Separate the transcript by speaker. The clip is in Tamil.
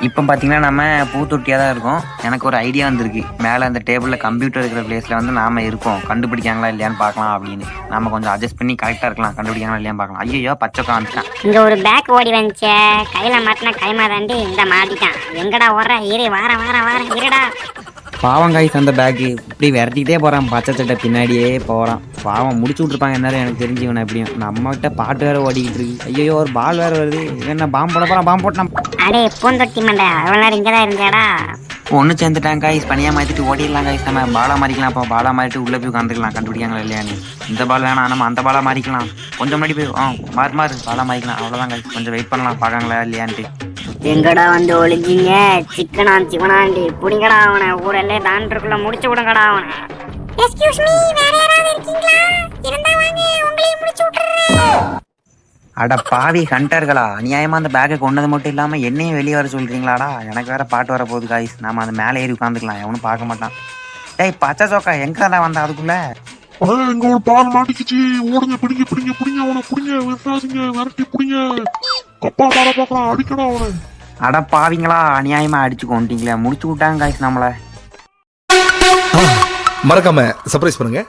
Speaker 1: இப்போ பார்த்தீங்கன்னா நம்ம பூத்தொட்டியாக தான் இருக்கோம். எனக்கு ஒரு ஐடியா வந்திருக்கு. மேலே அந்த டேபிளில் கம்ப்யூட்டர் இருக்கிற பிளேஸில் வந்து நாம இருக்கோம். கண்டுபிடிக்காங்களா இல்லையான்னு பார்க்கலாம் அப்படின்னு. நம்ம கொஞ்சம் அட்ஜஸ்ட் பண்ணி கரெக்டாக இருக்கலாம். கண்டுபிடிக்காங்களா இல்லையான்னு பார்க்கலாம். ஐயோ பச்சைக்கா வந்துட்டான்.
Speaker 2: இங்க ஒரு பேக் ஓடி வந்துச்சே, கையில மாட்டினா கைமா தாண்டி இந்த மாட்டிட்டான். எங்கடா ஓடுற? இரு வார இருடா.
Speaker 1: பாவம் காய்ஸ் அந்த பேக்கு இப்படி விரட்டிக்கிட்டே போகிறான். பச்சை சட்டை பின்னாடியே போகிறான். பாவம் முடிச்சு விட்ருப்பாங்க எல்லாரும் எனக்கு தெரிஞ்சு. இவனை எப்படியும் நம்மகிட்ட பாட்டு வேற ஓடிக்கிட்டு இருக்கு. ஐயோ ஒரு பால் வேற வருது. என்ன பாம்பு போட போகிறான். பாம்பு போட்டான்.
Speaker 2: அடே பூந்தொட்டி மண்டை, அவ்வளோ நேரம் இங்கே தான் இருந்தியாடா?
Speaker 1: ஒன்று சேர்ந்துட்டாங்க காய்ஸ். பனியாக மாற்றிட்டு ஓடிடலாம் காய்ஸ். நம்ம பாலா மாறிக்கலாம். அப்போ பாலா மாறிட்டு உள்ளே போய் உட்காந்துக்கலாம். கண்டுபிடிக்காங்களா இல்லையான்னு. இந்த பால் வேணாம், நம்ம அந்த பாலா மாறிக்கலாம். கொஞ்சம் முன்னாடி போய் மாறு பாலா மாறிக்கலாம். அவ்வளோதான் காய்ஸ். கொஞ்சம் வெயிட் பண்ணலாம் பார்க்காங்களா இல்லையான்ட்டு.
Speaker 2: எங்கடா வந்து ஒளிஞ்சிங்க? சிவனாண்டி புடிங்கடா அவனை. ஊரெல்லே தாண்டிக்குள்ள முடிச்சு விடுங்கடா அவனை. எக்ஸ்கியூஸ் மீ, வேற யாராவது இருக்கீங்களா? இருந்தா வாங்க, உங்களையும் முடிச்சு விட்டுறேன்.
Speaker 1: அட பாவி ஹண்டர்களா, அநியாயமா அந்த பேக்கை கொண்டது மட்டும் இல்லாமல் என்னையும் வெளியே வர சொல்கிறீங்களாடா. எனக்கு வேற பாட்டு வர போகுது காய்ஸ். நாம அந்த மேலே ஏறி உட்காந்துக்கலாம். எவனும் பார்க்க மாட்டான். டேய் பச்சை சோக்கா எங்கடா வந்தா அதுக்குள்ள?
Speaker 3: இங்க ஒரு பால் மாட்டிக்கிச்சு. ஓடுங்க, பிடிங்க அவனை, பிடிங்க, விசாரிங்க, விரட்டி பிடிங்க. கப்பா பாட பாக்கலாம், அடிக்கணும் அவனை.
Speaker 1: அட பாவிங்களா, அநியாயமா அடிச்சு கொண்டீங்களே. முடிச்சு விட்டாங்க காய்ஸ் நம்மள.
Speaker 4: மறக்காம சர்ப்ரைஸ் பண்ணுங்க.